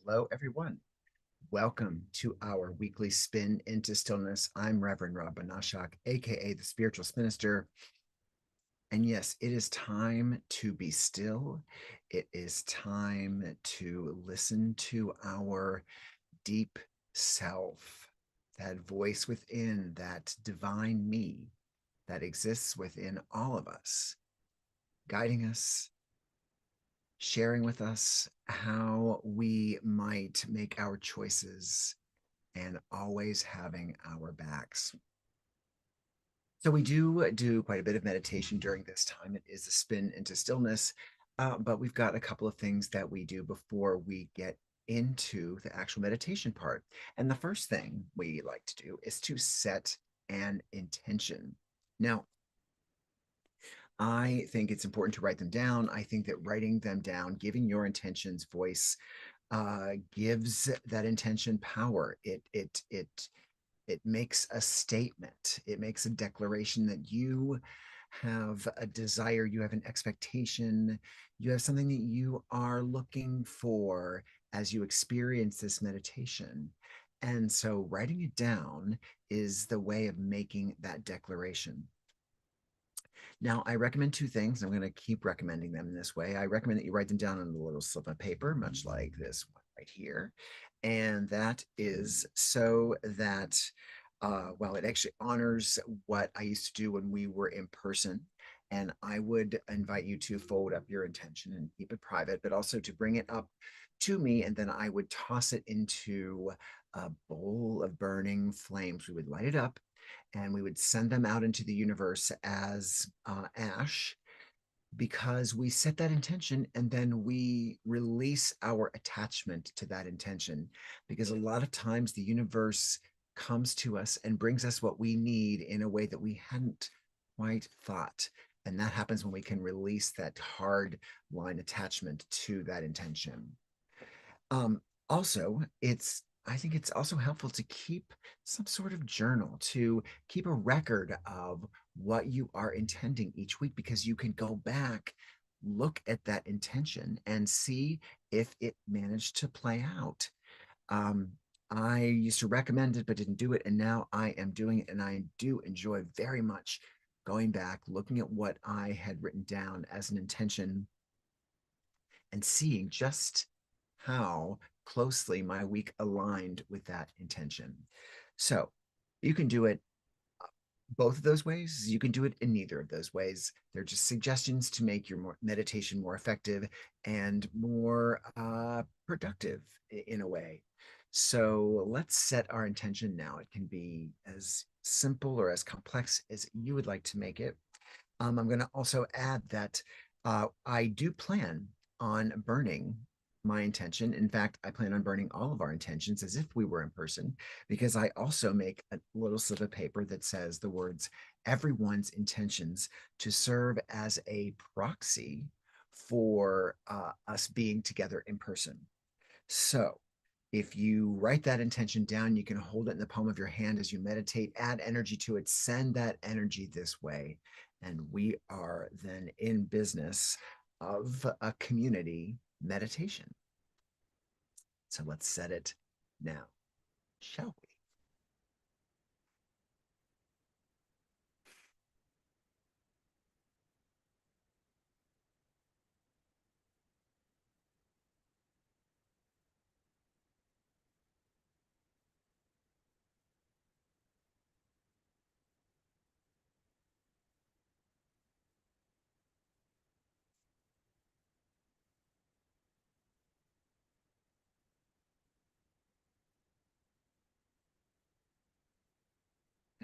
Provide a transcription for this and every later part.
Hello, everyone. Welcome to our weekly spin into stillness. I'm Reverend Rob Banashak, aka the Spiritual Minister. And yes, it is time to be still. It is time to listen to our deep self, that voice within, that divine me that exists within all of us, guiding us, sharing with us how we might make our choices and always having our backs. So we do quite a bit of meditation during this time. It is a spin into stillness, but we've got a couple of things that we do before we get into the actual meditation part. And the first thing we like to do is to set an intention. Now, I think it's important to write them down. I think that writing them down, giving your intentions voice, gives that intention power. It makes a statement. It makes a declaration that you have a desire, you have an expectation, you have something that you are looking for as you experience this meditation. And so writing it down is the way of making that declaration. Now, I recommend two things. I'm going to keep recommending them in this way. I recommend that you write them down on a little slip of paper, much like this one right here. And that is so that, well, it actually honors what I used to do when we were in person. And I would invite you to fold up your intention and keep it private, but also to bring it up to me. And then I would toss it into a bowl of burning flames. We would light it up and we would send them out into the universe as ash because we set that intention and then we release our attachment to that intention. Because a lot of times the universe comes to us and brings us what we need in a way that we hadn't quite thought. And that happens when we can release that hard line attachment to that intention. Also, I think it's also helpful to keep some sort of journal, to keep a record of what you are intending each week, because you can go back, look at that intention, and see if it managed to play out. Um, I used to recommend it, but didn't do it. And now I am doing it. And I do enjoy very much going back, looking at what I had written down as an intention and seeing just how closely my week aligned with that intention. So you can do it both of those ways. You can do it in neither of those ways. They're just suggestions to make your meditation more effective and more productive in a way. So let's set our intention now. It can be as simple or as complex as you would like to make it. I'm going to also add that I do plan on burning my intention. In fact, I plan on burning all of our intentions as if we were in person, because I also make a little slip of paper that says the words everyone's intentions to serve as a proxy for us being together in person. So if you write that intention down, you can hold it in the palm of your hand as you meditate, add energy to it, send that energy this way. And we are then in business of a community meditation. So let's set it now, shall we?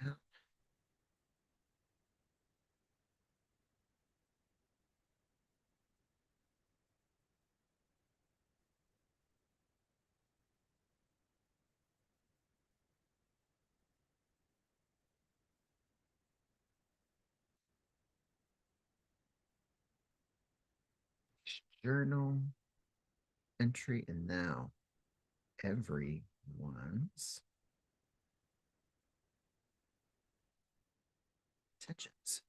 Yeah. Journal entry and now everyone's intentions.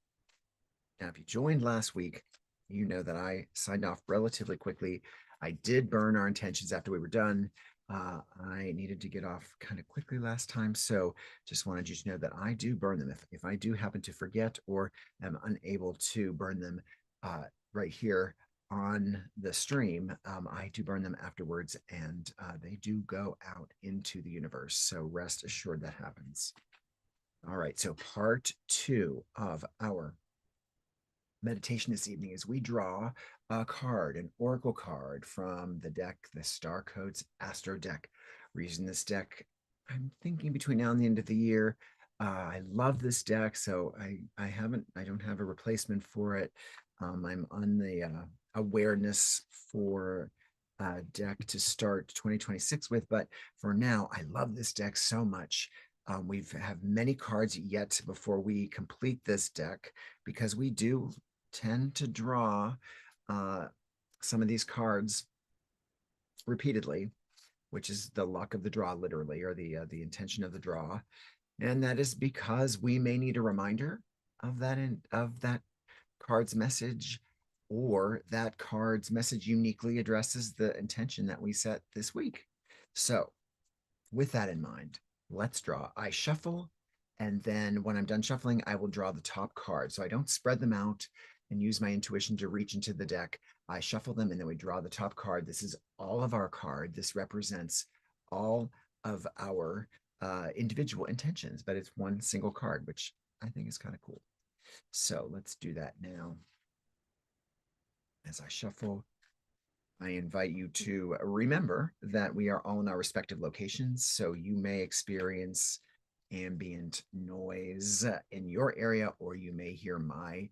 Now, if you joined last week, you know that I signed off relatively quickly. I did burn our intentions after we were done. I needed to get off kind of quickly last time, so just wanted you to know that I do burn them. If I do happen to forget or am unable to burn them uh, right here on the stream, I do burn them afterwards, and they do go out into the universe. So rest assured that happens. All right, so part two of our meditation this evening is we draw a card, an oracle card from the deck, the Star Codes Astro deck. We're using this deck, I'm thinking between now and the end of the year. I love this deck, so I don't have a replacement for it. I'm on the awareness for deck to start 2026 with, but for now, I love this deck so much. We have many cards yet before we complete this deck because we do tend to draw uh, some of these cards repeatedly, which is the luck of the draw, literally, or the intention of the draw, and that is because we may need a reminder of that card's message, or that card's message uniquely addresses the intention that we set this week. So with that in mind, let's draw. I shuffle, and then when I'm done shuffling, I will draw the top card. So I don't spread them out and use my intuition to reach into the deck. I shuffle them, and then we draw the top card. This is all of our card. This represents all of our individual intentions, but it's one single card, which I think is kind of cool. So let's do that now. As I shuffle, I invite you to remember that we are all in our respective locations. So you may experience ambient noise in your area, or you may hear my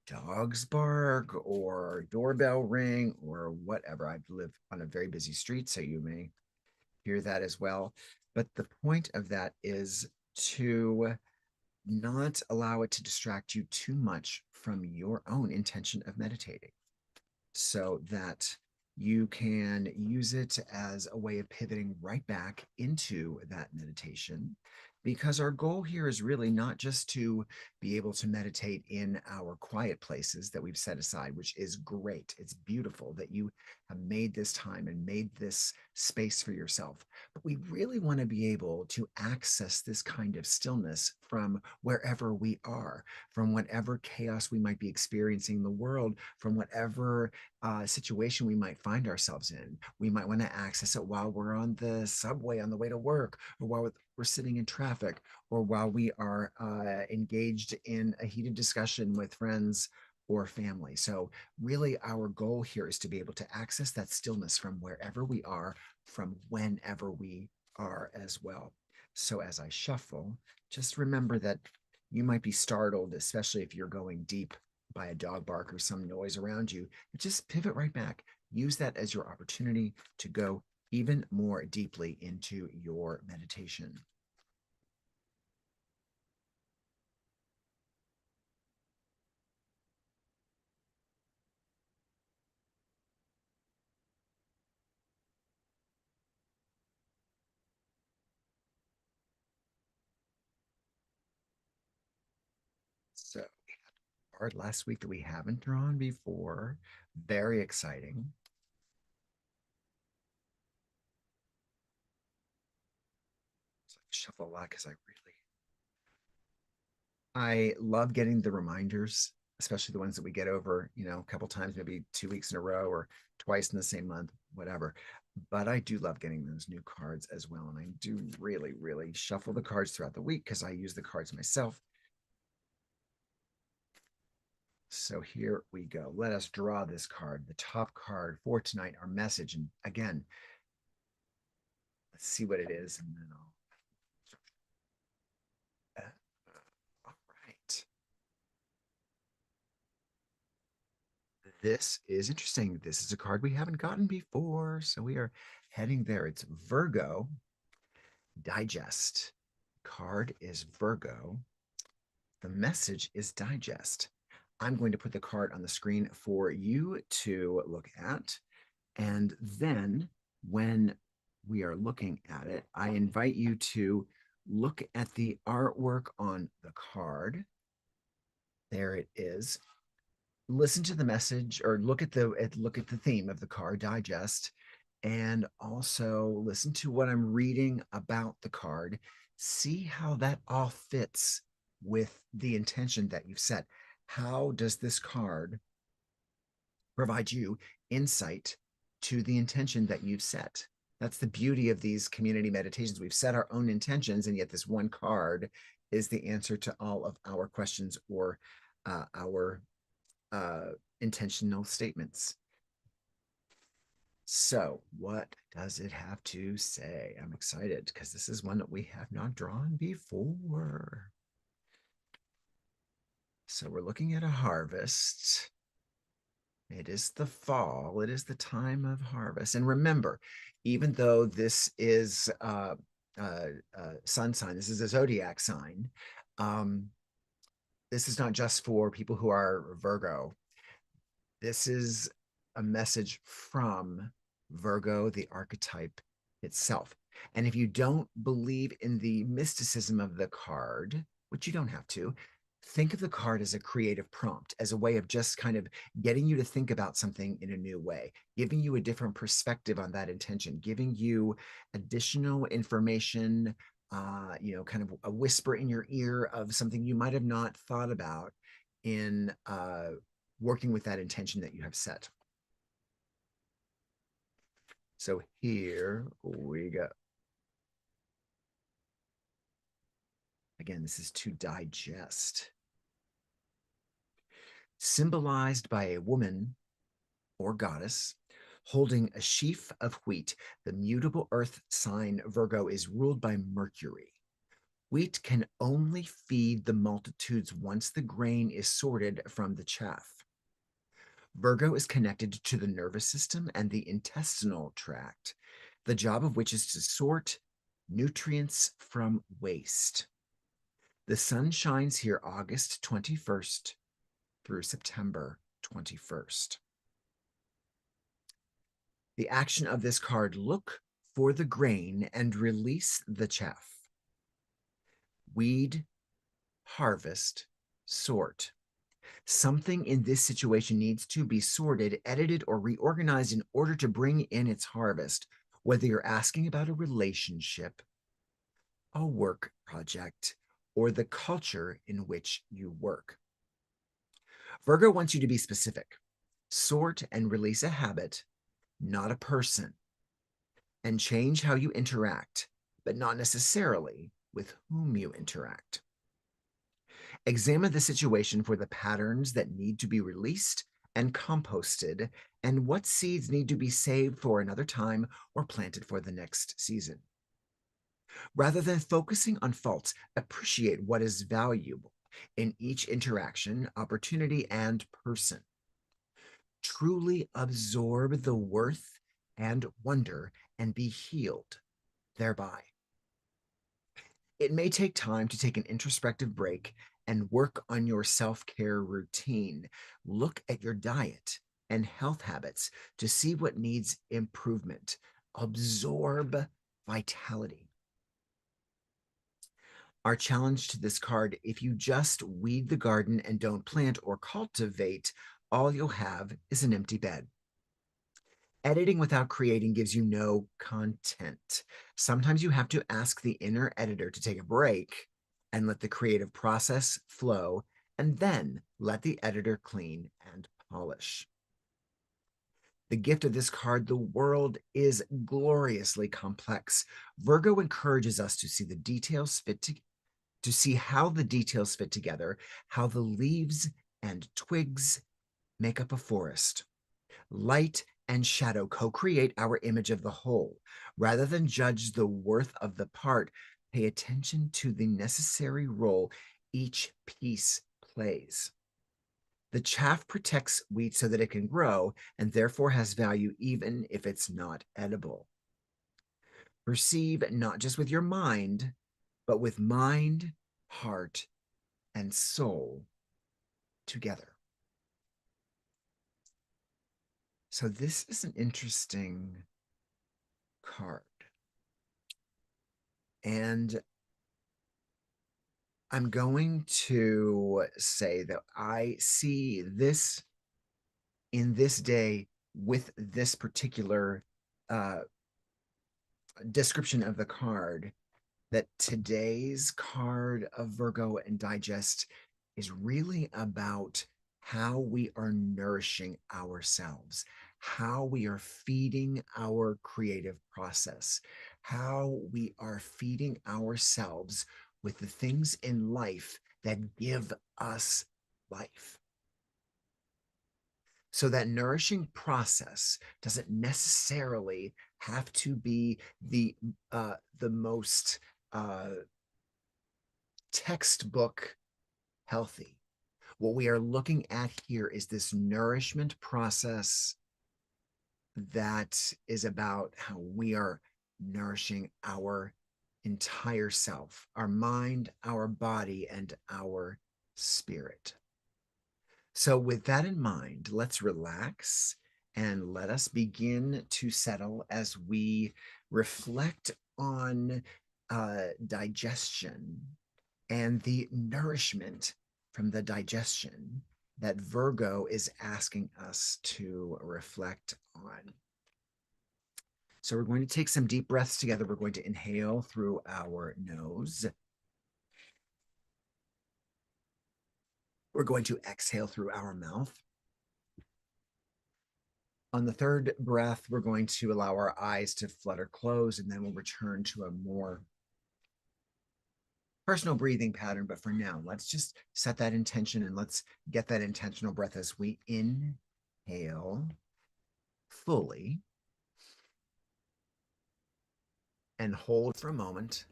dog's bark or doorbell ring or whatever. I live on a very busy street, so you may hear that as well. But the point of that is to not allow it to distract you too much from your own intention of meditating, so that you can use it as a way of pivoting right back into that meditation. Because our goal here is really not just to be able to meditate in our quiet places that we've set aside, which is great. It's beautiful that you have made this time and made this space for yourself. But we really want to be able to access this kind of stillness from wherever we are, from whatever chaos we might be experiencing in the world, from whatever situation we might find ourselves in. We might want to access it while we're on the subway on the way to work, or while we're sitting in traffic, or while we are engaged in a heated discussion with friends or family. So really our goal here is to be able to access that stillness from wherever we are, from whenever we are as well. So as I shuffle, just remember that you might be startled, especially if you're going deep, by a dog bark or some noise around you. But just pivot right back. Use that as your opportunity to go even more deeply into your meditation. So we had a card last week that we haven't drawn before. Very exciting. So I shuffle a lot because I love getting the reminders, especially the ones that we get over, a couple times, maybe 2 weeks in a row or twice in the same month, whatever. But I do love getting those new cards as well. And I do really, really shuffle the cards throughout the week because I use the cards myself. So here we go. Let us draw this card, the top card for tonight, our message. And again, let's see what it is. And then all right. This is interesting. This is a card we haven't gotten before. So we are heading there. It's Virgo Digest. Card is Virgo. The message is Digest. I'm going to put the card on the screen for you to look at. And then when we are looking at it, I invite you to look at the artwork on the card. There it is. listen to the message or look at the theme of the card, digest, and also listen to what I'm reading about the card. See how that all fits with the intention that you've set. How does this card provide you insight to the intention that you've set? That's the beauty of these community meditations. We've set our own intentions, and yet this one card is the answer to all of our questions or our intentional statements. So, what does it have to say? I'm excited because this is one that we have not drawn before. So, we're looking at a harvest. It is the fall, it is the time of harvest. And remember, even though this is sun sign, this is a zodiac sign, um, this is not just for people who are Virgo. This is a message from Virgo, the archetype itself. And if you don't believe in the mysticism of the card, which you don't have to, think of the card as a creative prompt, as a way of just kind of getting you to think about something in a new way, giving you a different perspective on that intention, giving you additional information, kind of a whisper in your ear of something you might have not thought about in working with that intention that you have set. So here we go. Again, this is to digest. Symbolized by a woman or goddess holding a sheaf of wheat, the mutable earth sign Virgo is ruled by Mercury. Wheat can only feed the multitudes once the grain is sorted from the chaff. Virgo is connected to the nervous system and the intestinal tract, the job of which is to sort nutrients from waste. The sun shines here August 21st through September 21st. The action of this card: look for the grain and release the chaff. Weed, harvest, sort. Something in this situation needs to be sorted, edited, or reorganized in order to bring in its harvest, whether you're asking about a relationship, a work project, or the culture in which you work. Virgo wants you to be specific. Sort and release a habit, not a person, and change how you interact, but not necessarily with whom you interact. Examine the situation for the patterns that need to be released and composted, and what seeds need to be saved for another time or planted for the next season. Rather than focusing on faults, appreciate what is valuable in each interaction, opportunity, and person. Truly absorb the worth and wonder and be healed thereby. It may take time to take an introspective break and work on your self-care routine. Look at your diet and health habits to see what needs improvement. Absorb vitality. Our challenge to this card: if you just weed the garden and don't plant or cultivate, all you'll have is an empty bed. Editing without creating gives you no content. Sometimes you have to ask the inner editor to take a break and let the creative process flow, and then let the editor clean and polish. The gift of this card: the world is gloriously complex. Virgo encourages us to see the details to see how the details fit together, how the leaves and twigs make up a forest. Light and shadow co-create our image of the whole. Rather than judge the worth of the part, pay attention to the necessary role each piece plays. The chaff protects wheat so that it can grow, and therefore has value even if it's not edible. Perceive not just with your mind, but with mind, heart, and soul together. So this is an interesting card. And I'm going to say that I see this in this day with this particular uh, description of the card, that today's card of Virgo and Digest is really about how we are nourishing ourselves, how we are feeding our creative process, how we are feeding ourselves with the things in life that give us life. So that nourishing process doesn't necessarily have to be the most textbook healthy. What we are looking at here is this nourishment process that is about how we are nourishing our entire self, our mind, our body, and our spirit. So, with that in mind, let's relax and let us begin to settle as we reflect on digestion and the nourishment from the digestion that Virgo is asking us to reflect on. So we're going to take some deep breaths together. We're going to inhale through our nose. We're going to exhale through our mouth. On the third breath, we're going to allow our eyes to flutter closed, and then we'll return to a more personal breathing pattern. But for now, let's just set that intention and let's get that intentional breath as we inhale fully and hold for a moment,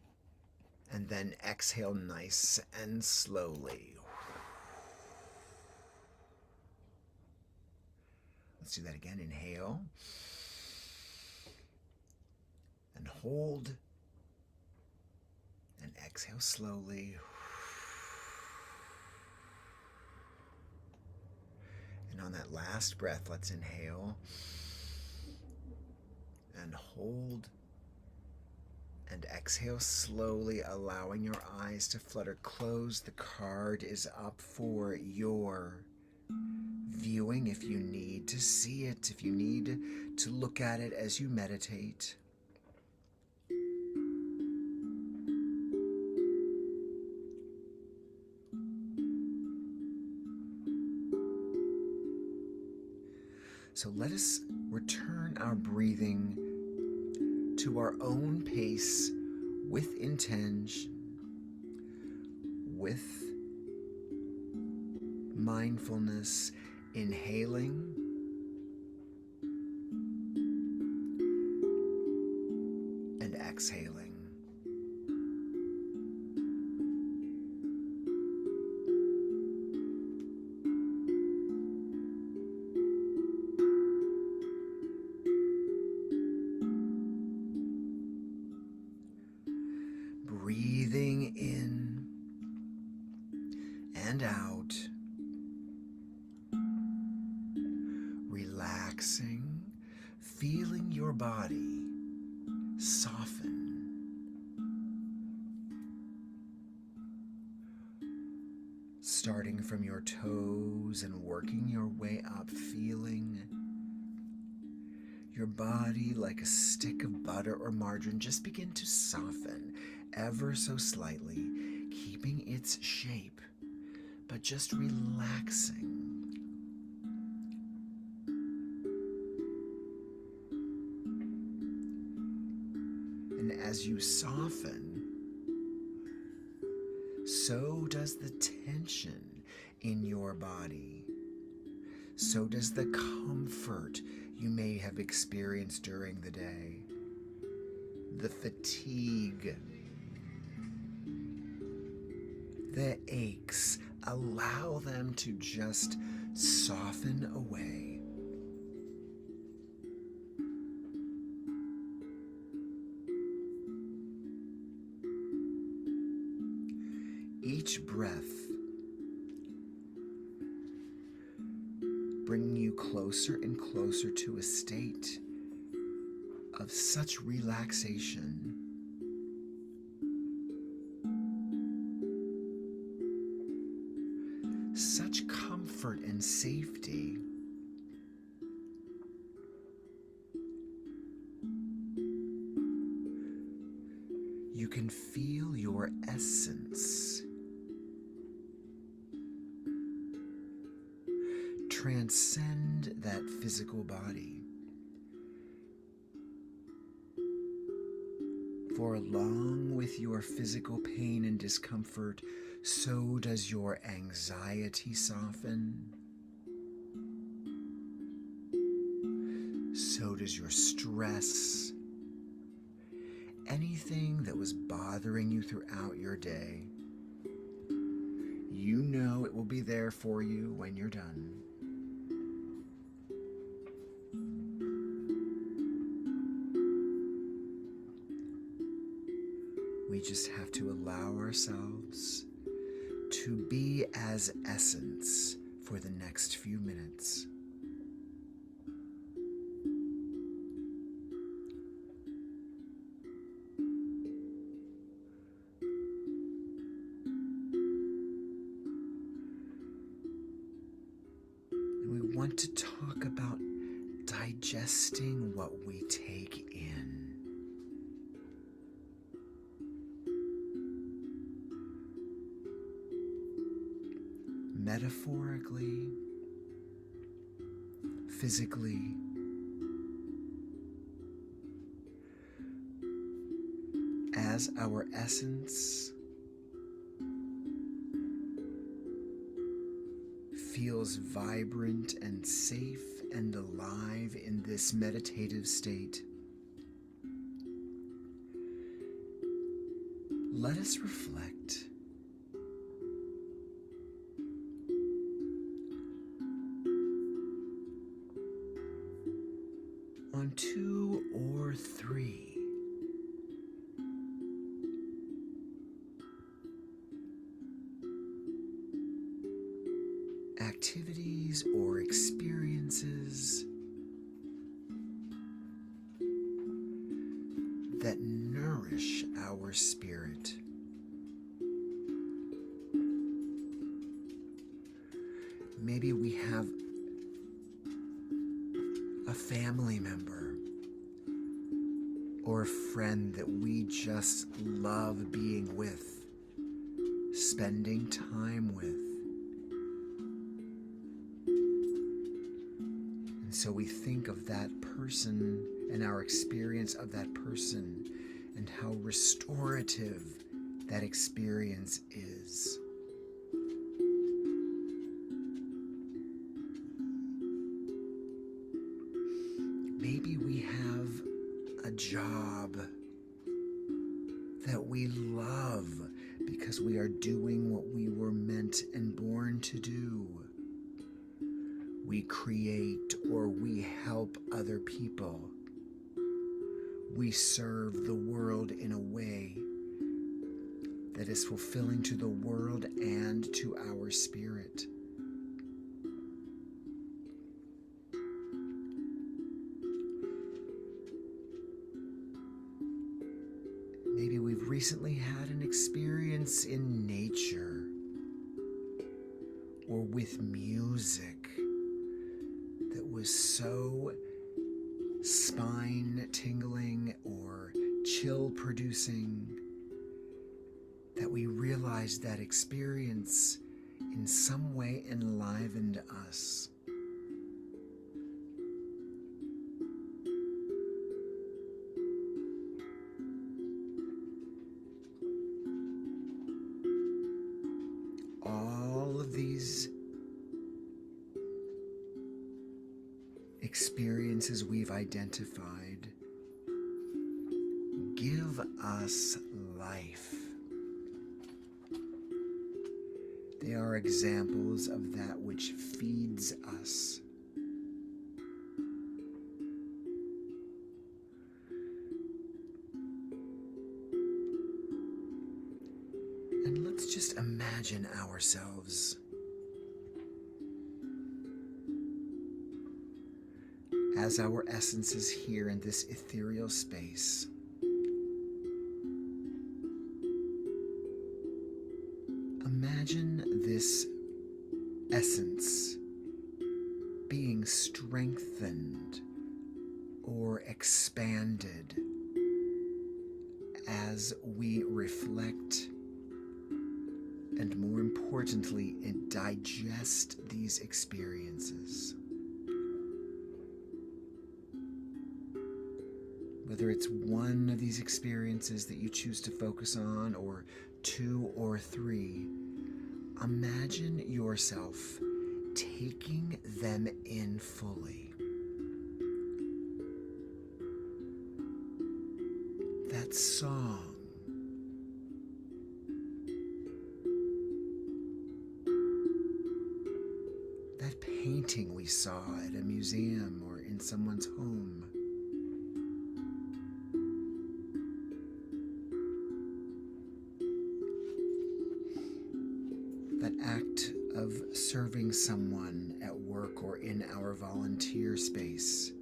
and then exhale nice and slowly. Let's do that again. Inhale and hold, and exhale slowly. And on that last breath, let's inhale and hold and exhale slowly, allowing your eyes to flutter closed. The card is up for your viewing if you need to see it, if you need to look at it as you meditate. So let us return our breathing to our own pace with intention, with mindfulness, inhaling and exhaling. Breathing in and out, relaxing, feeling your body soften, starting from your toes and working your way up, feeling your body like a stick of butter or margarine just begin to soften ever so slightly, keeping its shape, but just relaxing. And as you soften, so does the tension in your body. So does the comfort you may have experienced during the day. The fatigue, the aches, allow them to just soften away. Each breath bringing you closer and closer to a state of such relaxation, such comfort and safety, can feel your essence transcend that physical body. For along with your physical pain and discomfort, so does your anxiety soften. So does your stress. Anything that was bothering you throughout your day, you know it will be there for you when you're done. We just have to allow ourselves to be as essence for the next few minutes. And we want to talk about digesting what we take in. Metaphorically, physically, as our essence feels vibrant and safe and alive in this meditative state, let us reflect on 2 or 3 activities or experiences that nourish our spirit. Maybe we have a family member or a friend that we just love being with, spending time with. And so we think of that person and our experience of that person and how restorative that experience is. Maybe we have a job that we love because we are doing what we were meant and born to do. We create or we help other people. We serve the world in a way that is fulfilling to the world and to our spirit. Maybe we've recently had an experience in nature or with music that was so spine tingling or chill producing that we realized that experience in some way enlivened us. All of these experiences we've identified give us life. They are examples of that which feeds us. And let's just imagine ourselves as our essence is here in this ethereal space. Imagine this essence being strengthened or expanded as we reflect and, more importantly, digest these experiences. Whether it's one of these experiences that you choose to focus on, or two or three, imagine yourself taking them in fully. That song, that painting we saw at a museum or in someone's home, that act of serving someone at work or in our volunteer space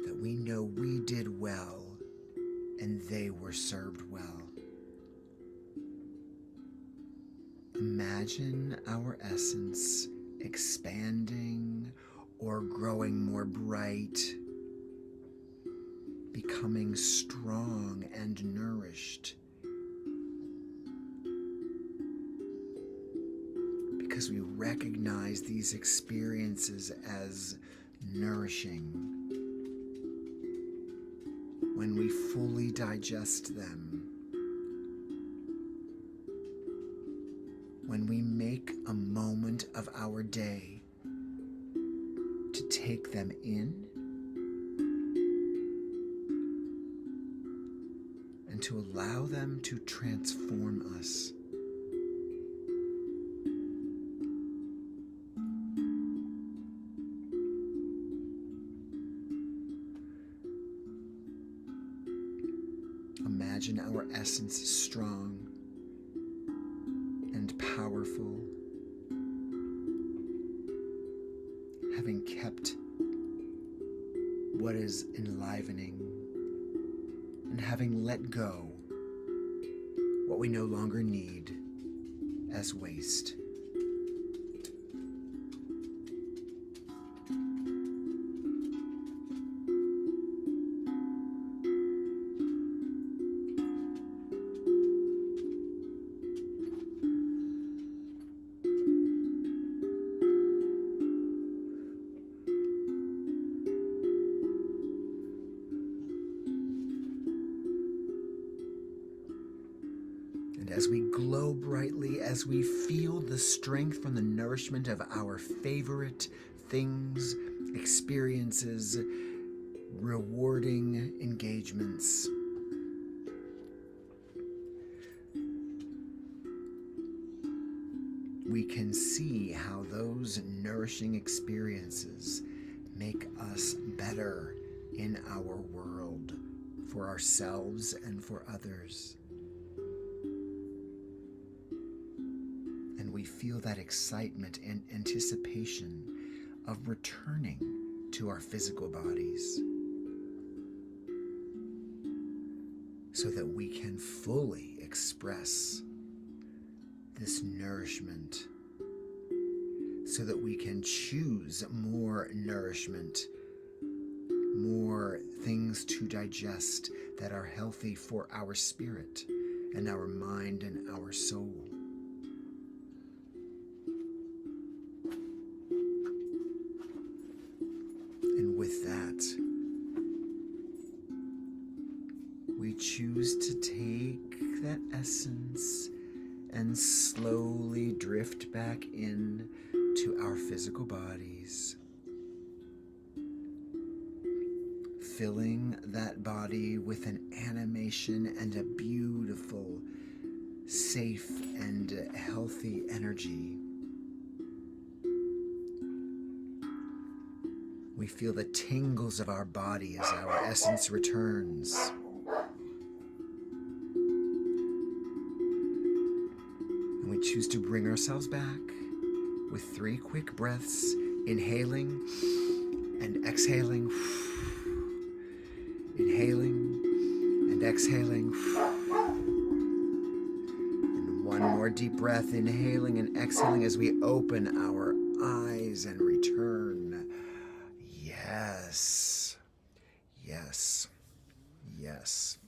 that we know we did well and they were served well. Imagine our essence expanding or growing more bright, becoming strong and nourished, because we recognize these experiences as nourishing. When we fully digest them, when we make a moment of our day to take them in and to allow them to transform us. Imagine our essence strong and powerful, having kept what is enlivening and having let go what we no longer need as waste. As we glow brightly, as we feel the strength from the nourishment of our favorite things, experiences, rewarding engagements, we can see how those nourishing experiences make us better in our world, for ourselves and for others. We feel that excitement and anticipation of returning to our physical bodies so that we can fully express this nourishment, so that we can choose more nourishment, more things to digest that are healthy for our spirit and our mind and our soul. With that, we choose to take that essence and slowly drift back in to our physical bodies, filling that body with an animation and a beautiful, safe, and healthy energy. We feel the tingles of our body as our essence returns. And we choose to bring ourselves back with 3 quick breaths, inhaling and exhaling, inhaling and exhaling. And one more deep breath, inhaling and exhaling as we open our eyes and return. Yes, yes, yes.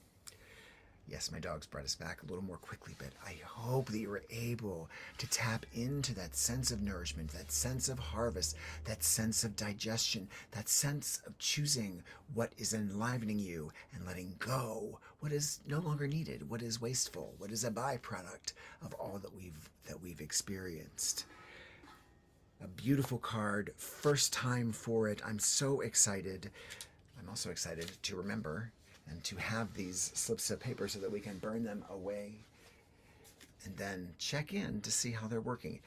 Yes, my dogs brought us back a little more quickly, but I hope that you were able to tap into that sense of nourishment, that sense of harvest, that sense of digestion, that sense of choosing what is enlivening you and letting go what is no longer needed, what is wasteful, what is a byproduct of all that we've experienced. A beautiful card, first time for it. I'm so excited. I'm also excited to remember and to have these slips of paper so that we can burn them away and then check in to see how they're working.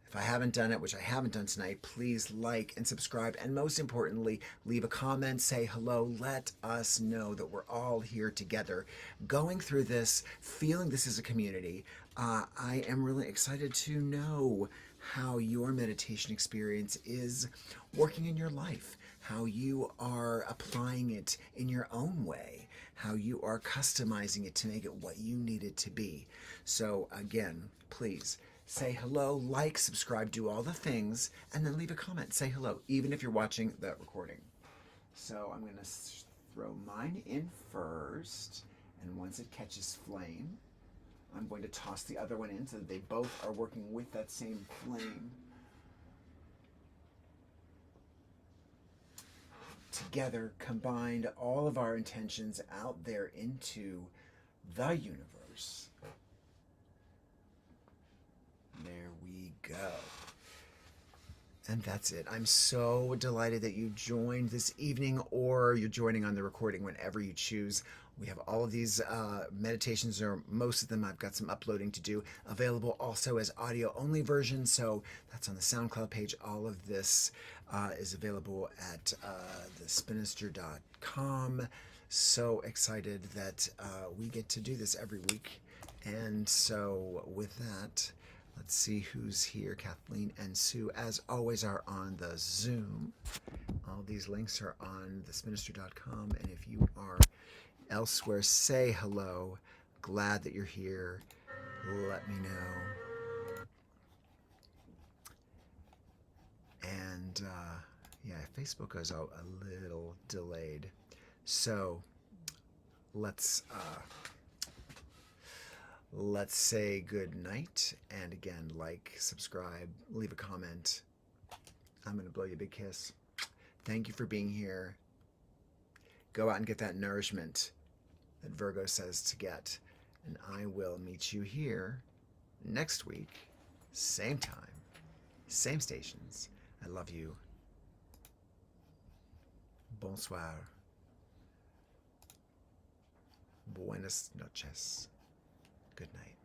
If I haven't done it, which I haven't done tonight, please like and subscribe. And most importantly, leave a comment, say hello. Let us know that we're all here together, going through this, feeling this is a community. I am really excited to know how your meditation experience is working in your life, how you are applying it in your own way, how you are customizing it to make it what you need it to be. So again, please say hello, like, subscribe, do all the things, and then leave a comment. Say hello, even if you're watching the recording. So I'm going to throw mine in first, and once it catches flame, I'm going to toss the other one in so that they both are working with that same flame. Together, combined all of our intentions out there into the universe. There we go. And that's it. I'm so delighted that you joined this evening, or you're joining on the recording whenever you choose. We have all of these meditations, or most of them. I've got some uploading to do, available also as audio-only versions. So that's on the SoundCloud page. All of this is available at thespinister.com. So excited that we get to do this every week. And so with that, let's see who's here. Kathleen and Sue, as always, are on the Zoom. All these links are on thespinister.com. And if you are elsewhere, say hello. Glad that you're here. Let me know. And yeah, Facebook is a little delayed. So let's say good night. And again, like, subscribe, leave a comment. I'm going to blow you a big kiss. Thank you for being here. Go out and get that nourishment that Virgo says to get. And I will meet you here next week, same time, same stations. I love you. Bonsoir. Buenas noches. Good night.